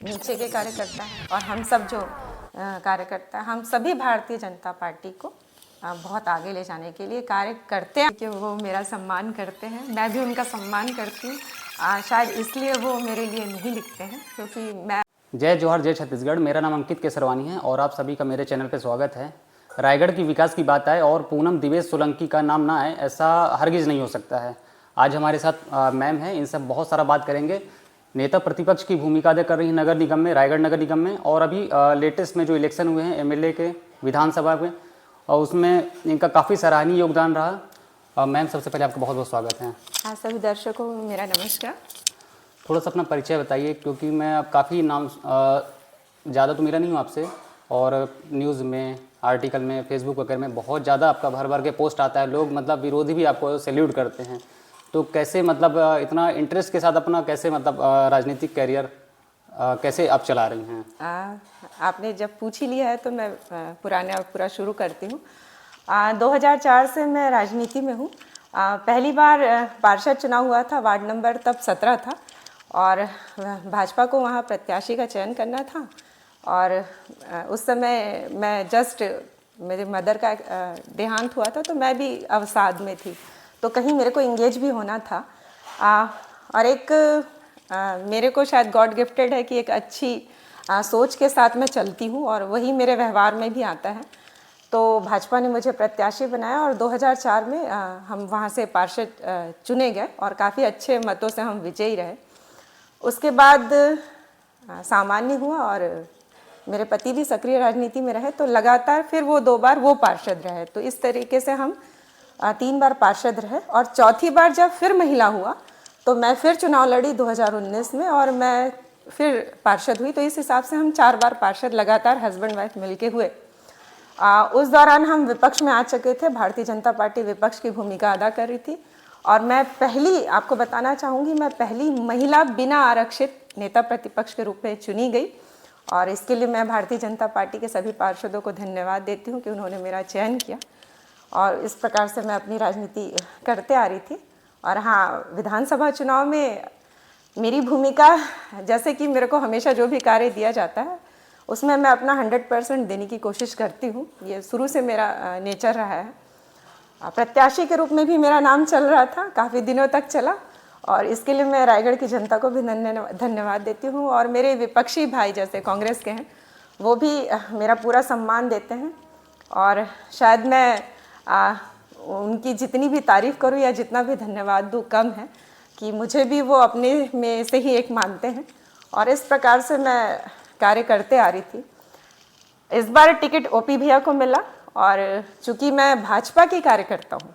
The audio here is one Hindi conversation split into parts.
नीचे के कार्यकर्ता हैं और हम सब जो कार्यकर्ता हैं, हम सभी भारतीय जनता पार्टी को बहुत आगे ले जाने के लिए कार्य करते हैं कि वो मेरा सम्मान करते हैं, मैं भी उनका सम्मान करती हूँ। शायद इसलिए वो मेरे लिए नहीं लिखते हैं क्योंकि मैं। जय जोहार, जय छत्तीसगढ़। मेरा नाम अंकित केसरवानी है और आप सभी का मेरे चैनल पे स्वागत है। रायगढ़ की विकास की बात आए और पूनम दिवेश सोलंकी का नाम ना आए, ऐसा हरगिज़ नहीं हो सकता है। आज हमारे साथ मैम हैं, इनसे बहुत सारा बात करेंगे। नेता प्रतिपक्ष की भूमिका अदा कर रही हैं नगर निगम में, रायगढ़ नगर निगम में, और अभी लेटेस्ट में जो इलेक्शन हुए हैं एमएलए के विधानसभा में, और उसमें इनका काफ़ी सराहनीय योगदान रहा। मैम, सबसे पहले आपका बहुत बहुत स्वागत है। हाँ, सभी दर्शकों को मेरा नमस्कार। थोड़ा सा अपना परिचय बताइए, क्योंकि मैं अब काफ़ी नाम ज़्यादा तो मिला नहीं हूँ आपसे, और न्यूज़ में, आर्टिकल में, फेसबुक वगैरह में बहुत ज़्यादा आपका भर भर के पोस्ट आता है। लोग मतलब विरोधी भी आपको सैल्यूट करते हैं। तो कैसे मतलब इतना इंटरेस्ट के साथ अपना कैसे मतलब राजनीतिक कैरियर कैसे आप चला रही हैं? आपने जब पूछ ही लिया है तो मैं पूरा शुरू करती हूँ। 2004 से मैं राजनीति में हूँ। पहली बार पार्षद चुनाव हुआ था, वार्ड नंबर तब 17 था, और भाजपा को वहाँ प्रत्याशी का चयन करना था। और उस समय मैं जस्ट मेरे मदर का देहांत हुआ था, तो मैं भी अवसाद में थी, तो कहीं मेरे को इंगेज भी होना था। और एक मेरे को शायद गॉड गिफ्टेड है कि एक अच्छी सोच के साथ मैं चलती हूँ, और वही मेरे व्यवहार में भी आता है। तो भाजपा ने मुझे प्रत्याशी बनाया और 2004 में हम वहाँ से पार्षद चुने गए और काफ़ी अच्छे मतों से हम विजयी रहे। उसके बाद सामान्य हुआ और मेरे पति भी सक्रिय राजनीति में रहे, तो लगातार फिर वो 2 बार वो पार्षद रहे। तो इस तरीके से हम 3 बार पार्षद रहे, और चौथी बार जब फिर महिला हुआ तो मैं फिर चुनाव लड़ी 2019 में, और मैं फिर पार्षद हुई। तो इस हिसाब से हम 4 बार पार्षद लगातार हस्बैंड वाइफ मिलके हुए। उस दौरान हम विपक्ष में आ चुके थे, भारतीय जनता पार्टी विपक्ष की भूमिका अदा कर रही थी, और मैं पहली, आपको बताना चाहूँगी, मैं पहली महिला बिना आरक्षित नेता प्रतिपक्ष के रूप में चुनी गई। और इसके लिए मैं भारतीय जनता पार्टी के सभी पार्षदों को धन्यवाद देती हूँ कि उन्होंने मेरा चयन किया, और इस प्रकार से मैं अपनी राजनीति करते आ रही थी। और हाँ, विधानसभा चुनाव में मेरी भूमिका, जैसे कि मेरे को हमेशा जो भी कार्य दिया जाता है उसमें मैं अपना 100% देने की कोशिश करती हूँ। ये शुरू से मेरा नेचर रहा है। प्रत्याशी के रूप में भी मेरा नाम चल रहा था, काफ़ी दिनों तक चला, और इसके लिए मैं रायगढ़ की जनता को भी धन्यवाद देती हूँ। और मेरे विपक्षी भाई जैसे कांग्रेस के हैं, वो भी मेरा पूरा सम्मान देते हैं, और शायद मैं उनकी जितनी भी तारीफ़ करूं या जितना भी धन्यवाद दूं कम है, कि मुझे भी वो अपने में से ही एक मानते हैं, और इस प्रकार से मैं कार्य करते आ रही थी। इस बार टिकट ओपी भैया को मिला, और चूँकि मैं भाजपा की कार्यकर्ता हूँ,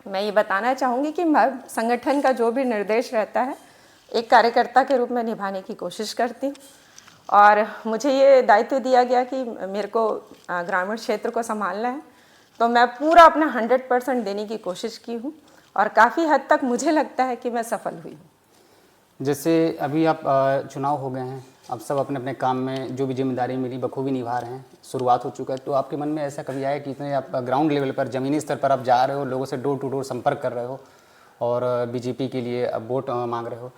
मैं ये बताना चाहूँगी कि मैं संगठन का जो भी निर्देश रहता है एक कार्यकर्ता के रूप में निभाने की कोशिश करती हूँ। और मुझे ये दायित्व दिया गया कि मेरे को ग्रामीण क्षेत्र को संभालना है, तो मैं पूरा अपना 100% देने की कोशिश की हूँ, और काफ़ी हद तक मुझे लगता है कि मैं सफल हुई हूँ। जैसे अभी आप चुनाव हो गए हैं, अब सब अपने अपने काम में जो भी जिम्मेदारी मिली बखूबी निभा रहे हैं, शुरुआत हो चुका है, तो आपके मन में ऐसा कभी आया कि इतने आप ग्राउंड लेवल पर, ज़मीनी स्तर पर आप जा रहे हो, लोगों से डोर टू डोर संपर्क कर रहे हो, और बीजेपी के लिए अब वोट मांग रहे हो,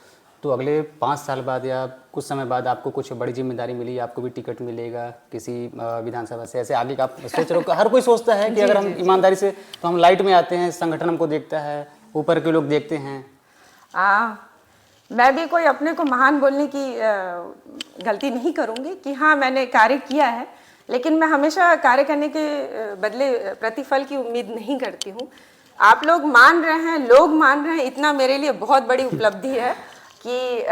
तो अगले 5 साल बाद या कुछ समय बाद आपको कुछ बड़ी जिम्मेदारी मिली, आपको भी टिकट मिलेगा किसी विधानसभा से, ऐसे आगे का आप सोच रहे हो? हर कोई सोचता है कि अगर हम ईमानदारी से, तो हम लाइट में आते हैं, संगठन हमको देखता है, ऊपर के लोग देखते हैं। मैं भी कोई अपने को महान बोलने की गलती नहीं करूँगी कि हाँ मैंने कार्य किया है, लेकिन मैं हमेशा कार्य करने के बदले प्रतिफल की उम्मीद नहीं करती हूँ। आप लोग मान रहे हैं, लोग मान रहे हैं, इतना मेरे लिए बहुत बड़ी उपलब्धि है कि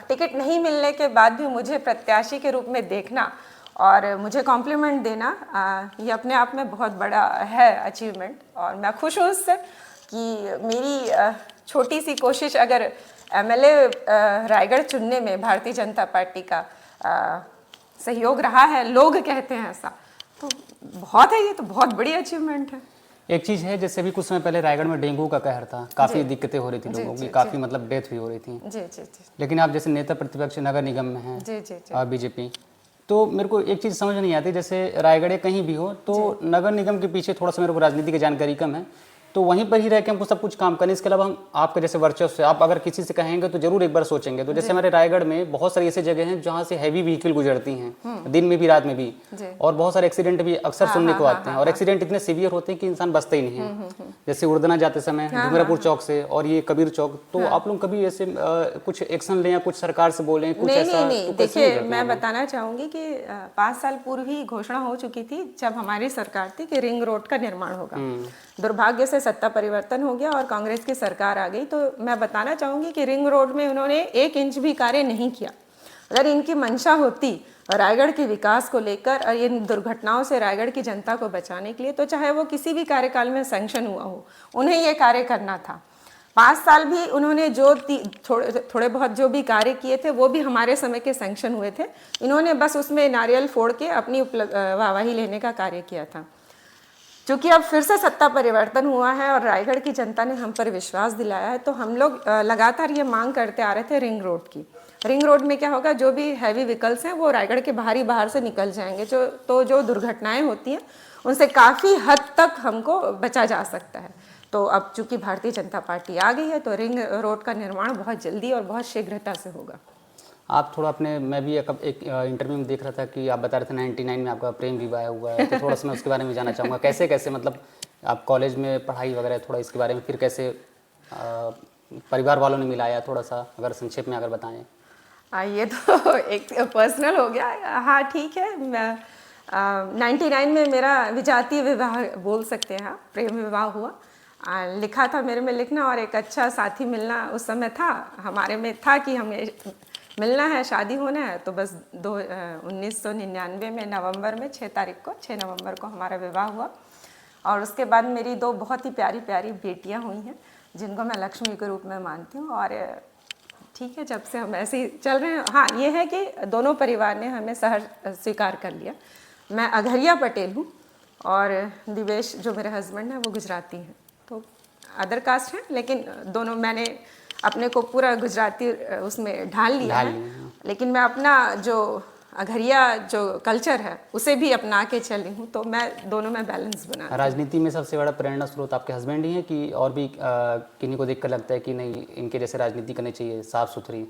टिकट नहीं मिलने के बाद भी मुझे प्रत्याशी के रूप में देखना और मुझे कॉम्प्लीमेंट देना, ये अपने आप में बहुत बड़ा है अचीवमेंट। और मैं खुश हूँ उससे कि मेरी छोटी सी कोशिश अगर एमएलए रायगढ़ चुनने में भारतीय जनता पार्टी का सहयोग रहा है, लोग कहते हैं ऐसा, तो बहुत है, ये तो बहुत बड़ी अचीवमेंट है। एक चीज़ है, जैसे भी कुछ समय पहले रायगढ़ में डेंगू का कहर था, काफ़ी दिक्कतें हो रही थी लोगों की, काफ़ी मतलब डेथ भी हो रही थी। जी जी जी। लेकिन आप जैसे नेता प्रतिपक्ष नगर निगम में हैं बीजेपी, तो मेरे को एक चीज़ समझ नहीं आती, जैसे रायगढ़ कहीं भी हो तो नगर निगम के पीछे, थोड़ा सा मेरे को राजनीति की जानकारी कम है, तो वहीं पर ही रह के हमको सब कुछ काम करना। इसके अलावा हम आपके जैसे वर्चस्व से आप अगर किसी से कहेंगे तो जरूर एक बार सोचेंगे। तो जैसे हमारे रायगढ़ में बहुत सारी ऐसी जगह हैं जहाँ से हैवी व्हीकल गुजरती हैं, दिन में भी रात में भी, और बहुत सारे एक्सीडेंट भी अक्सर सुनने को आते हैं, और एक्सीडेंट इतने सीवियर होते हैं कि इंसान बचता ही नहीं है। जैसे उड़दना जाते समय डूंगरापुर चौक से और ये कबीर चौक, तो आप लोग कभी ऐसे कुछ एक्शन लें या कुछ सरकार से बोलें कुछ ऐसा? नहीं, देखिए मैं बताना चाहूँगी कि 5 साल पूर्व ही घोषणा हो चुकी थी जब हमारी सरकार थी कि रिंग रोड का निर्माण होगा। दुर्भाग्य से सत्ता परिवर्तन हो गया और कांग्रेस की सरकार आ गई, तो मैं बताना चाहूँगी कि रिंग रोड में उन्होंने 1 इंच भी कार्य नहीं किया। अगर इनकी मंशा होती रायगढ़ के विकास को लेकर और इन दुर्घटनाओं से रायगढ़ की जनता को बचाने के लिए, तो चाहे वो किसी भी कार्यकाल में सैंक्शन हुआ हो, उन्हें ये कार्य करना था। 5 साल भी उन्होंने जो थोड़े बहुत जो भी कार्य किए थे वो भी हमारे समय के सैंक्शन हुए थे। इन्होंने बस उसमें नारियल फोड़ के अपनी वाहवाही लेने का कार्य किया था। क्योंकि अब फिर से सत्ता परिवर्तन हुआ है और रायगढ़ की जनता ने हम पर विश्वास दिलाया है, तो हम लोग लगातार ये मांग करते आ रहे थे रिंग रोड की। रिंग रोड में क्या होगा, जो भी हैवी व्हीकल्स हैं वो रायगढ़ के बाहर से निकल जाएंगे, जो दुर्घटनाएं होती हैं उनसे काफ़ी हद तक हमको बचा जा सकता है। तो अब चूंकि भारतीय जनता पार्टी आ गई है तो रिंग रोड का निर्माण बहुत जल्दी और बहुत शीघ्रता से होगा। आप थोड़ा अपने, मैं भी एक इंटरव्यू में देख रहा था कि आप बता रहे थे 99 में आपका प्रेम विवाह हुआ है, तो थोड़ा सा मैं उसके बारे में जानना चाहूँगा। कैसे कैसे मतलब आप कॉलेज में पढ़ाई वगैरह, थोड़ा इसके बारे में, फिर कैसे परिवार वालों ने मिलाया, थोड़ा सा अगर संक्षेप में अगर बताएं। ये तो एक पर्सनल हो गया। हाँ ठीक है, 99 में मेरा विजातीय विवाह बोल सकते हैं, प्रेम विवाह हुआ। लिखा था मेरे में लिखना और एक अच्छा साथी मिलना उस समय था, हमारे में था कि हमें मिलना है, शादी होना है। तो बस 1999 में नवंबर में 6 नवंबर को हमारा विवाह हुआ। और उसके बाद मेरी 2 बहुत ही प्यारी प्यारी बेटियां हुई हैं जिनको मैं लक्ष्मी के रूप में मानती हूँ। और ठीक है, जब से हम ऐसे ही चल रहे हैं। हाँ ये है कि दोनों परिवार ने हमें सहर्ष स्वीकार कर लिया। मैं अघरिया पटेल हूँ और दिवेश जो मेरे हस्बैंड हैं वो गुजराती हैं, तो अदर कास्ट हैं, लेकिन दोनों मैंने अपने को पूरा गुजराती उसमें ढाल लिया है। लेकिन मैं अपना जो अघरिया जो कल्चर है उसे भी अपना के चली हूँ, तो मैं दोनों में बैलेंस बना। राजनीति में सबसे बड़ा प्रेरणा स्रोत आपके हस्बैंड ही हैं कि और भी किन्हीं को देखकर लगता है कि नहीं इनके जैसे राजनीति करनी चाहिए, साफ सुथरी?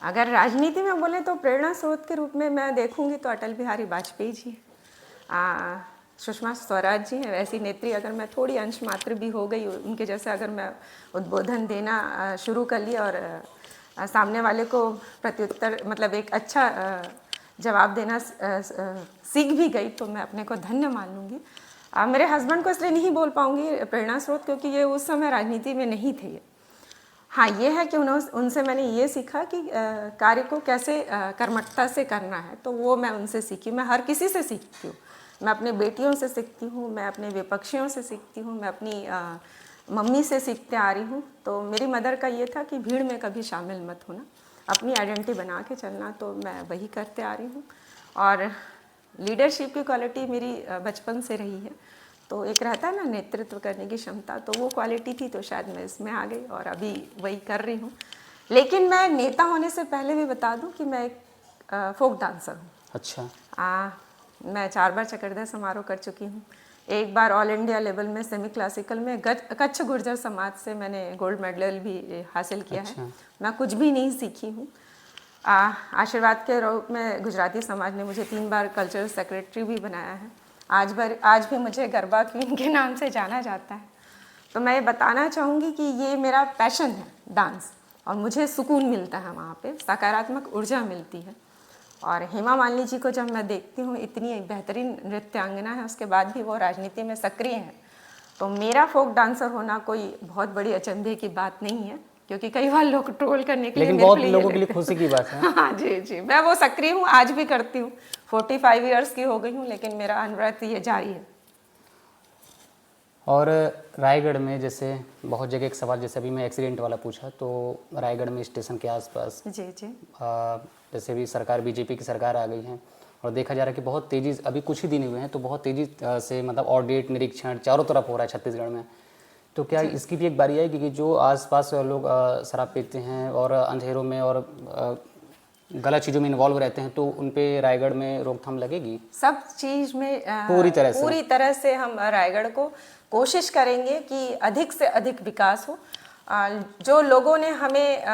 अगर राजनीति में बोले तो प्रेरणा स्रोत के रूप में मैं देखूंगी तो अटल बिहारी वाजपेयी जी, सुषमा स्वराज जी हैं। वैसी नेत्री अगर मैं थोड़ी अंश मात्र भी हो गई उनके जैसे, अगर मैं उद्बोधन देना शुरू कर लिया और सामने वाले को प्रत्युत्तर मतलब एक अच्छा जवाब देना सीख भी गई, तो मैं अपने को धन्य मान लूँगी। मेरे हस्बैंड को इसलिए नहीं बोल पाऊँगी प्रेरणा स्रोत, क्योंकि ये उस समय राजनीति में नहीं थे। हाँ ये है कि उनसे मैंने ये सीखा कि कार्य को कैसे कर्मठता से करना है, तो वो मैं उनसे सीखी। मैं हर किसी से सीखती हूँ, मैं अपने बेटियों से सीखती हूँ, मैं अपने विपक्षियों से सीखती हूँ, मैं अपनी मम्मी से सीखते आ रही हूँ। तो मेरी मदर का ये था कि भीड़ में कभी शामिल मत होना, अपनी आइडेंटिटी बना के चलना, तो मैं वही करते आ रही हूँ। और लीडरशिप की क्वालिटी मेरी बचपन से रही है, तो एक रहता है ना नेतृत्व करने की क्षमता, तो वो क्वालिटी थी, तो शायद मैं इसमें आ गई और अभी वही कर रही हूँ। लेकिन मैं नेता होने से पहले भी बता दूँ कि मैं एक फोक डांसर हूँ। अच्छा। मैं 4 बार चक्रधर समारोह कर चुकी हूँ। एक बार ऑल इंडिया लेवल में सेमी क्लासिकल में कच्छ गुर्जर समाज से मैंने गोल्ड मेडल भी हासिल किया है। मैं कुछ भी नहीं सीखी हूँ। आशीर्वाद के रूप में गुजराती समाज ने मुझे 3 बार कल्चरल सेक्रेटरी भी बनाया है। आज भी मुझे गरबा क्वीन के नाम से जाना जाता है। तो मैं ये बताना चाहूँगी कि ये मेरा पैशन है डांस, और मुझे सुकून मिलता है वहाँ पे, सकारात्मक ऊर्जा मिलती है। और हेमा मालिनी जी को जब मैं देखती हूँ, इतनी बेहतरीन नृत्यांगना है, उसके बाद भी वो राजनीति में सक्रिय हैं, तो मेरा फोक डांसर होना कोई बहुत बड़ी अचंभे की बात नहीं है, क्योंकि कई बार लोग ट्रोल करने के लिए, लेकिन बहुत लोगों के लिए खुशी की बात है। हाँ जी, मैं वो सक्रिय हूँ, आज भी करती हूँ। 45 इयर्स की हो गई हूँ, लेकिन मेरा अनवरत ये जारी है। और रायगढ़ में जैसे बहुत जगह एक सवाल, जैसे अभी मैं एक्सीडेंट वाला पूछा, तो रायगढ़ में स्टेशन के आसपास जी जैसे भी सरकार, बीजेपी की सरकार आ गई है, और देखा जा रहा है कि बहुत तेज़ी, अभी कुछ ही दिन हुए हैं तो बहुत तेज़ी से मतलब ऑडिट निरीक्षण चारों तरफ हो रहा है छत्तीसगढ़ में। तो क्या इसकी भी एक बारी आएगी कि जो आसपास लोग शराब पीते हैं और अंधेरों में और गलत चीज़ों में इन्वॉल्व रहते हैं तो उन पे रायगढ़ में रोकथाम लगेगी? सब चीज़ में पूरी तरह से हम रायगढ़ को कोशिश करेंगे कि अधिक से अधिक विकास हो। जो लोगों ने हमें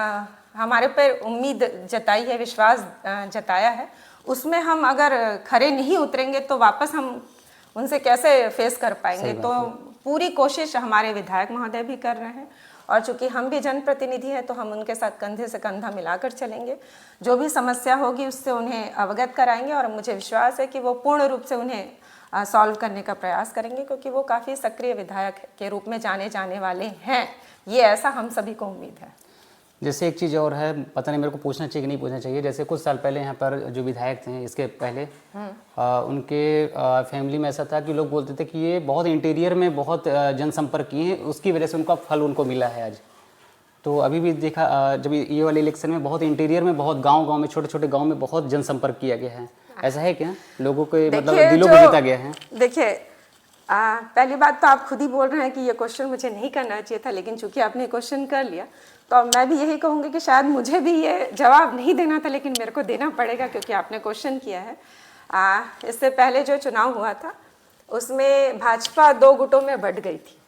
हमारे पर उम्मीद जताई है, विश्वास जताया है, उसमें हम अगर खरे नहीं उतरेंगे तो वापस हम उनसे कैसे फेस कर पाएंगे। तो पूरी कोशिश हमारे विधायक महोदय भी कर रहे हैं, और चूंकि हम भी जनप्रतिनिधि हैं तो हम उनके साथ कंधे से कंधा मिलाकर चलेंगे। जो भी समस्या होगी उससे उन्हें अवगत कराएंगे, और मुझे विश्वास है कि वो पूर्ण रूप से उन्हें सॉल्व करने का प्रयास करेंगे, क्योंकि वो काफ़ी सक्रिय विधायक के रूप में जाने वाले हैं। ये ऐसा हम सभी को उम्मीद है। जैसे एक चीज़ और है, पता नहीं मेरे को पूछना चाहिए कि नहीं पूछना चाहिए, जैसे कुछ साल पहले यहाँ पर जो विधायक थे इसके पहले उनके फैमिली में ऐसा था कि लोग बोलते थे कि ये बहुत इंटीरियर में बहुत जनसंपर्क किए हैं, उसकी वजह से उनका फल उनको मिला है आज। तो अभी भी देखा जब ये वाले इलेक्शन में बहुत इंटीरियर में, बहुत गाँव में, छोटे छोटे गाँव में बहुत जनसंपर्क किया गया है। ऐसा है क्या? लोगों के मतलब दिलों को जीता गया है? देखिए, पहली बात तो आप खुद ही बोल रहे हैं कि ये क्वेश्चन मुझे नहीं करना चाहिए था, लेकिन चूंकि आपने क्वेश्चन कर लिया तो मैं भी यही कहूँगी कि शायद मुझे भी ये जवाब नहीं देना था, लेकिन मेरे को देना पड़ेगा क्योंकि आपने क्वेश्चन किया है। इससे पहले जो चुनाव हुआ था उसमें भाजपा 2 गुटों में बंट गई थी।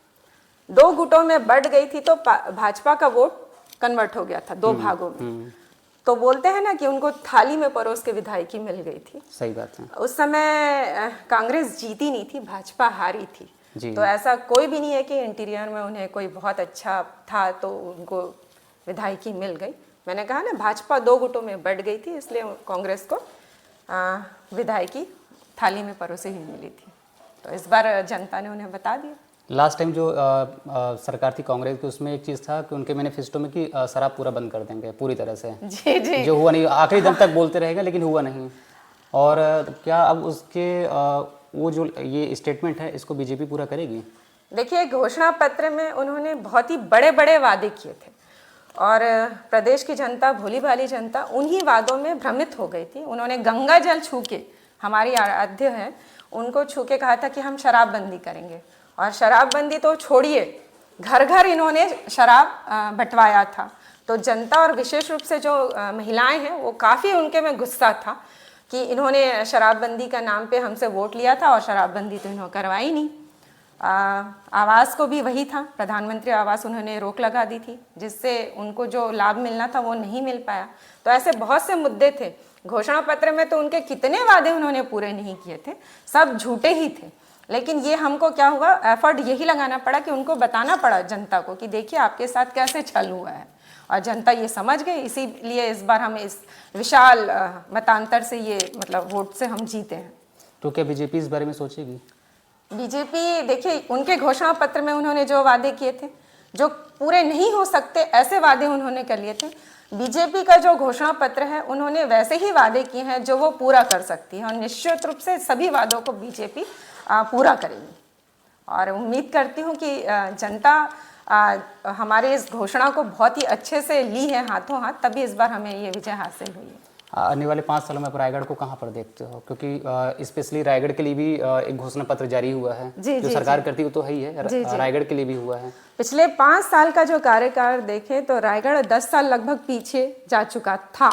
2 गुटों में बंट गई थी तो भाजपा का वोट कन्वर्ट हो गया था 2 भागों में। तो बोलते हैं ना कि उनको थाली में परोस के विधायकी मिल गई थी। सही बात है। उस समय कांग्रेस जीती नहीं थी, भाजपा हारी थी। तो ऐसा कोई भी नहीं है कि इंटीरियर में उन्हें कोई बहुत अच्छा था तो उनको विधायकी मिल गई। मैंने कहा ना, भाजपा 2 गुटों में बंट गई थी, इसलिए कांग्रेस को विधायकी थाली में परोसे ही मिली थी। तो इस बार जनता ने उन्हें बता दिया। लास्ट टाइम जो सरकार थी कांग्रेस की, उसमें एक चीज़ था कि उनके मैनिफेस्टो में कि शराब पूरा बंद कर देंगे पूरी तरह से। जी जी। जो हुआ नहीं, आखिरी दम तक बोलते रहेगा लेकिन हुआ नहीं। और क्या अब उसके वो जो ये स्टेटमेंट है इसको बीजेपी पूरा करेगी? देखिए, घोषणा पत्र में उन्होंने बहुत ही बड़े बड़े वादे किए थे, और प्रदेश की जनता, भोली भाली जनता उन्हीं वादों में भ्रमित हो गई थी। उन्होंने गंगा जल छू के, हमारी आराध्य है, उनको छू के कहा था कि हम शराबबंदी करेंगे। और शराबबंदी तो छोड़िए, घर घर इन्होंने शराब बंटवाया था। तो जनता और विशेष रूप से जो महिलाएं हैं वो काफ़ी उनके में गुस्सा था कि इन्होंने शराबबंदी का नाम पे हमसे वोट लिया था और शराबबंदी तो इन्होंने करवाई नहीं। आवास को भी वही था, प्रधानमंत्री आवास उन्होंने रोक लगा दी थी, जिससे उनको जो लाभ मिलना था वो नहीं मिल पाया। तो ऐसे बहुत से मुद्दे थे। घोषणा पत्र में तो उनके कितने वादे उन्होंने पूरे नहीं किए थे, सब झूठे ही थे। लेकिन ये हमको क्या हुआ, एफर्ट यही लगाना पड़ा कि उनको बताना पड़ा जनता को कि देखिए आपके साथ कैसे छल हुआ है, और जनता ये समझ गई। इसीलिए इस बार हम इस विशाल मतांतर से, ये मतलब वोट से हम जीते हैं। तो क्या बीजेपी इस बारे में सोचेगी? बीजेपी, देखिए, उनके घोषणा पत्र में उन्होंने जो वादे किए थे, जो पूरे नहीं हो सकते ऐसे वादे उन्होंने कर लिए थे। बीजेपी का जो घोषणा पत्र है उन्होंने वैसे ही वादे किए हैं जो वो पूरा कर सकती है, और निश्चित रूप से सभी वादों को बीजेपी पूरा करेगी। और उम्मीद करती हूँ कि जनता हमारे इस घोषणा को बहुत ही अच्छे से ली है हाथों हाथ, तभी इस बार हमें ये विजय हासिल हुई है। आने वाले 5 सालों में आप रायगढ़ को कहाँ पर देखते हो? क्योंकि स्पेशली रायगढ़ के लिए भी एक घोषणा पत्र जारी हुआ है। जो सरकार करती है वो तो है ही है, रायगढ़ के लिए भी हुआ है। पिछले 5 साल का जो कार्यकाल देखें तो रायगढ़ 10 साल लगभग पीछे जा चुका था।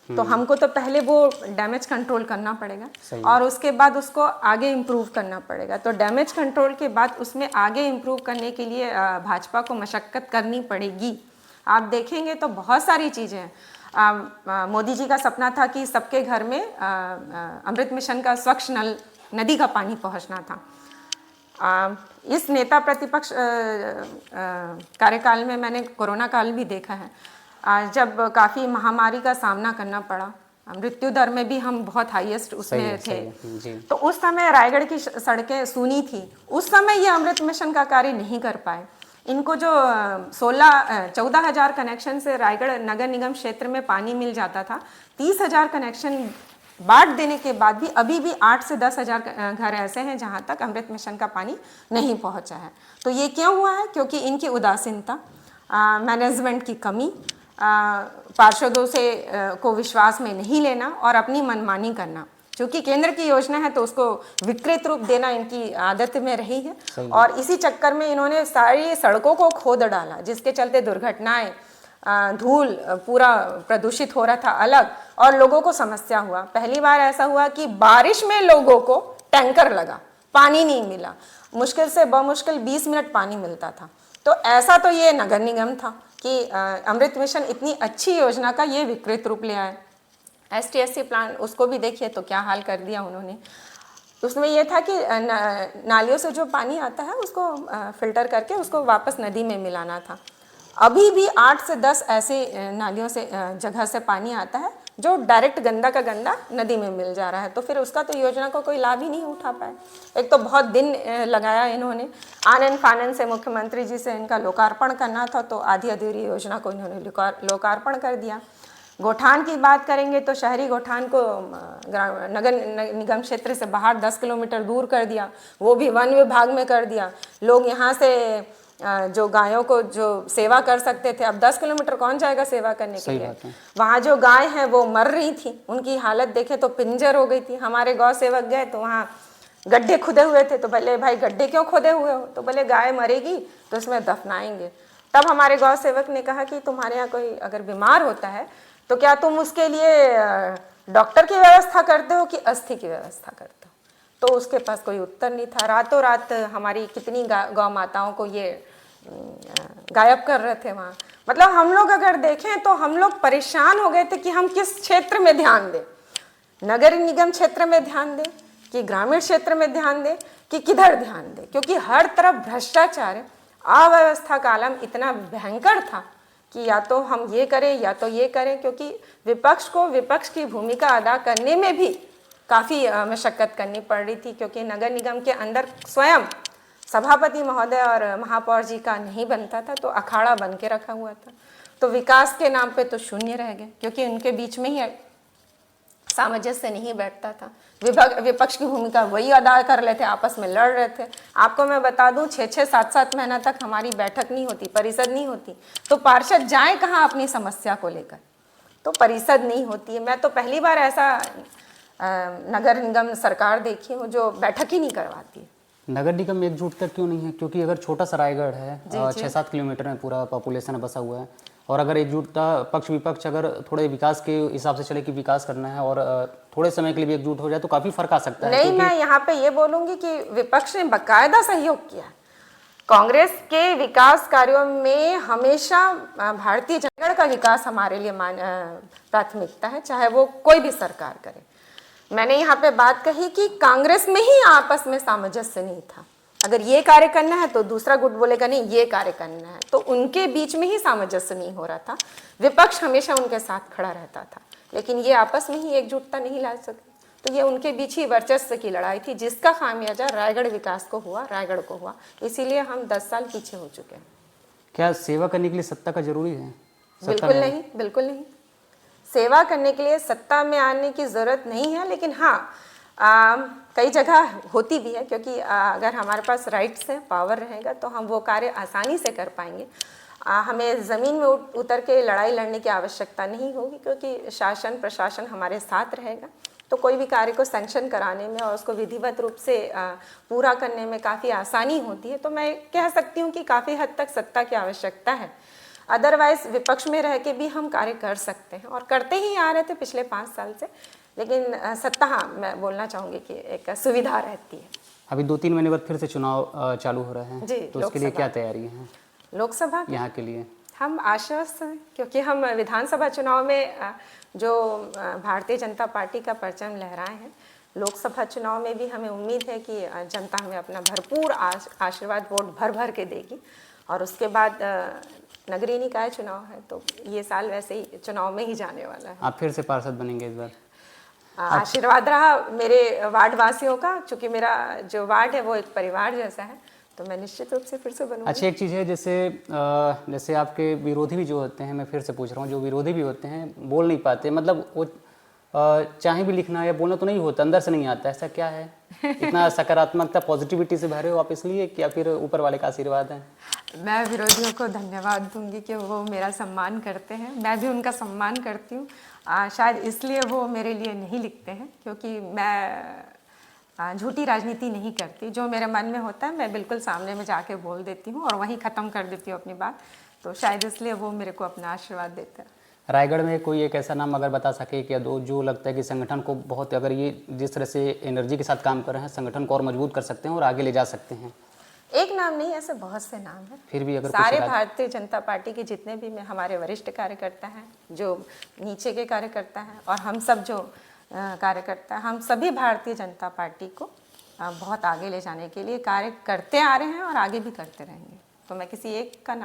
तो हमको तो पहले वो डैमेज कंट्रोल करना पड़ेगा और उसके बाद उसको आगे इम्प्रूव करना पड़ेगा। तो डैमेज कंट्रोल के बाद उसमें आगे इम्प्रूव करने के लिए भाजपा को मशक्कत करनी पड़ेगी। आप देखेंगे तो बहुत सारी चीज़ें हैं। मोदी जी का सपना था कि सबके घर में अमृत मिशन का स्वच्छ नल, नदी का पानी पहुंचना था। इस नेता प्रतिपक्ष कार्यकाल में मैंने कोरोना काल भी देखा है, जब काफ़ी महामारी का सामना करना पड़ा, मृत्यु दर में भी हम बहुत हाईएस्ट उसमें थे। तो उस समय रायगढ़ की सड़कें सूनी थी, उस समय ये अमृत मिशन का कार्य नहीं कर पाए। इनको जो 14,000 कनेक्शन से रायगढ़ नगर निगम क्षेत्र में पानी मिल जाता था, 30,000 कनेक्शन बांट देने के बाद भी अभी भी 8 से 10,000 घर ऐसे हैं जहां तक अमृत मिशन का पानी नहीं पहुंचा है। तो ये क्यों हुआ है? क्योंकि इनकी उदासीनता, मैनेजमेंट की कमी, पार्षदों से को विश्वास में नहीं लेना और अपनी मनमानी करना। क्योंकि केंद्र की योजना है तो उसको विकृत रूप देना इनकी आदत में रही है, और इसी चक्कर में इन्होंने सारी सड़कों को खोद डाला, जिसके चलते दुर्घटनाएं धूल पूरा प्रदूषित हो रहा था अलग, और लोगों को समस्या हुआ। पहली बार ऐसा हुआ कि बारिश में लोगों को टैंकर लगा, पानी नहीं मिला, मुश्किल से बमुश्किल 20 मिनट पानी मिलता था। तो ऐसा तो ये नगर निगम था कि अमृत मिशन इतनी अच्छी योजना का ये विकृत रूप ले आए। STSC प्लांट उसको भी देखिए तो क्या हाल कर दिया उन्होंने। उसमें ये था कि नालियों से जो पानी आता है उसको फिल्टर करके उसको वापस नदी में मिलाना था। अभी भी 8 से 10 ऐसे नालियों से जगह से पानी आता है जो डायरेक्ट गंदा का गंदा नदी में मिल जा रहा है। तो फिर उसका तो योजना को कोई लाभ ही नहीं उठा पाए। एक तो बहुत दिन लगाया इन्होंने, आनन फानन से मुख्यमंत्री जी से इनका लोकार्पण करना था, तो आधी अधूरी योजना को इन्होंने लोकार्पण कर दिया। गोठान की बात करेंगे तो शहरी गोठान को नगर निगम क्षेत्र से बाहर 10 किलोमीटर दूर कर दिया, वो भी वन विभाग में कर दिया। लोग यहाँ से जो गायों को जो सेवा कर सकते थे, अब 10 किलोमीटर कौन जाएगा सेवा करने के लिए। वहाँ जो गाय हैं वो मर रही थी, उनकी हालत देखे तो पिंजर हो गई थी। हमारे गौ सेवक गए तो वहाँ गड्ढे खुदे हुए थे, तो बोले भाई गड्ढे क्यों खोदे हुए हो, तो बोले गाय मरेगी तो उसमें दफनाएंगे। तब हमारे गौ सेवक ने कहा कि तुम्हारे यहाँ कोई अगर बीमार होता है तो क्या तुम उसके लिए डॉक्टर की व्यवस्था करते हो कि अस्थि की व्यवस्था करते हो। तो उसके पास कोई उत्तर नहीं था। रातों रात हमारी कितनी गौ माताओं को ये गायब कर रहे थे वहाँ। मतलब हम लोग अगर देखें तो हम लोग परेशान हो गए थे कि हम किस क्षेत्र में ध्यान दें, नगर निगम क्षेत्र में ध्यान दें कि ग्रामीण क्षेत्र में ध्यान दें कि किधर ध्यान दें, क्योंकि हर तरफ भ्रष्टाचार है। अव्यवस्था का आलम इतना भयंकर था कि या तो हम ये करें या तो ये करें, क्योंकि विपक्ष को विपक्ष की भूमिका अदा करने में भी काफ़ी मशक्क़त करनी पड़ रही थी, क्योंकि नगर निगम के अंदर स्वयं सभापति महोदय और महापौर जी का नहीं बनता था, तो अखाड़ा बन के रखा हुआ था। तो विकास के नाम पे तो शून्य रह गए, क्योंकि उनके बीच में ही सामंजस्य नहीं बैठता था। विपक्ष की भूमिका वही अदा कर रहे थे, आपस में लड़ रहे थे। आपको मैं बता दूं 6-6, 7-7 महीना तक हमारी बैठक नहीं होती, परिषद नहीं होती, तो पार्षद जाए कहाँ अपनी समस्या को लेकर, तो परिषद नहीं होती है। मैं तो पहली बार ऐसा नगर निगम सरकार देखी हूँ जो बैठक ही नहीं करवाती है। नगर निगम एकजुटता क्यों नहीं है? क्योंकि अगर छोटा सा रायगढ़ है, 6-7 किलोमीटर में पूरा पॉपुलेशन बसा हुआ है, और अगर एकजुटता पक्ष विपक्ष अगर थोड़े विकास के हिसाब से चले कि विकास करना है और थोड़े समय के लिए भी एकजुट हो जाए तो काफी फर्क आ सकता है। नहीं, मैं यहाँ पे ये बोलूंगी कि विपक्ष ने बकायदा सहयोग किया। कांग्रेस के विकास कार्यों में हमेशा भारतीय जनता का विकास हमारे लिए प्राथमिकता है, चाहे वो कोई भी सरकार करे। मैंने यहाँ पे बात कही कि कांग्रेस में ही आपस में सामंजस्य नहीं था। अगर ये कार्य करना है तो दूसरा गुट बोलेगा नहीं ये कार्य करना है, तो उनके बीच में ही सामंजस्य नहीं हो रहा था। विपक्ष हमेशा उनके साथ खड़ा रहता था, लेकिन ये आपस में ही एकजुटता नहीं ला सके। तो ये उनके बीच ही वर्चस्व की लड़ाई थी, जिसका खामियाजा रायगढ़ विकास को हुआ, रायगढ़ को हुआ। इसीलिए हम 10 साल पीछे हो चुके हैं। क्या सेवा करने के लिए सत्ता का जरूरी है? बिल्कुल नहीं, बिल्कुल नहीं। सेवा करने के लिए सत्ता में आने की ज़रूरत नहीं है, लेकिन हाँ कई जगह होती भी है, क्योंकि अगर हमारे पास राइट्स है, पावर रहेगा तो हम वो कार्य आसानी से कर पाएंगे। हमें ज़मीन में उतर के लड़ाई लड़ने की आवश्यकता नहीं होगी, क्योंकि शासन प्रशासन हमारे साथ रहेगा। तो कोई भी कार्य को सैंक्शन कराने में और उसको विधिवत रूप से पूरा करने में काफ़ी आसानी होती है। तो मैं कह सकती हूँ कि काफ़ी हद तक सत्ता की आवश्यकता है। अदरवाइज विपक्ष में रह के भी हम कार्य कर सकते हैं, और करते ही आ रहे थे पिछले 5 साल से। लेकिन सत्ता, हाँ मैं बोलना चाहूँगी कि एक सुविधा रहती है। अभी 2-3 महीने बाद फिर से चुनाव चालू हो रहे हैं, तो उसके लिए क्या तैयारी है लोकसभा यहाँ के लिए? हम आश्वस्त हैं, क्योंकि हम विधानसभा चुनाव में जो भारतीय जनता पार्टी का परचम लहराए हैं, लोकसभा चुनाव में भी हमें उम्मीद है कि जनता हमें अपना भरपूर आशीर्वाद वोट भर भर के देगी। और उसके बाद नगरीय निकाय चुनाव है, तो ये साल वैसे ही चुनाव में ही जाने वाला है। आप फिर से पार्षद बनेंगे इस बार? आशीर्वाद रहा मेरे वार्ड वासियों का, चूँकि मेरा जो वार्ड है वो एक परिवार जैसा है, तो मैं निश्चित रूप से फिर से बनूंगी। अच्छा, एक चीज़ है, जैसे आपके विरोधी भी जो होते हैं, मैं फिर से पूछ रहा हूँ, जो विरोधी भी होते हैं बोल नहीं पाते, मतलब वो चाहे भी लिखना या बोलना तो नहीं होता, अंदर से नहीं आता, ऐसा क्या है? इतना सकारात्मकता पॉजिटिविटी से भरे हो आप इसलिए, या फिर ऊपर वाले का आशीर्वाद है? मैं विरोधियों को धन्यवाद दूंगी कि वो मेरा सम्मान करते हैं, मैं भी उनका सम्मान करती हूँ। शायद इसलिए वो मेरे लिए नहीं लिखते हैं, क्योंकि मैं झूठी राजनीति नहीं करती। जो मेरे मन में होता है मैं बिल्कुल सामने में जाके बोल देती हूँ और वहीं ख़त्म कर देती हूँ अपनी बात। तो शायद इसलिए वो मेरे को अपना आशीर्वाद देता है। रायगढ़ में कोई एक ऐसा नाम अगर बता सके कि या दो जो लगता है कि संगठन को बहुत, अगर ये जिस तरह से एनर्जी के साथ काम कर रहे हैं, संगठन को और मजबूत कर सकते हैं और आगे ले जा सकते हैं? एक नाम नहीं, ऐसे बहुत से नाम हैं। फिर भी अगर सारे कुछ भारतीय जनता पार्टी के जितने भी हमारे वरिष्ठ कार्यकर्ता हैं, जो नीचे के कार्यकर्ता हैं, और हम सब जो कार्यकर्ता, हम सभी भारतीय जनता पार्टी को बहुत आगे ले जाने के लिए कार्य करते आ रहे हैं और आगे भी करते रहेंगे। तो मैं किसी एक का नाम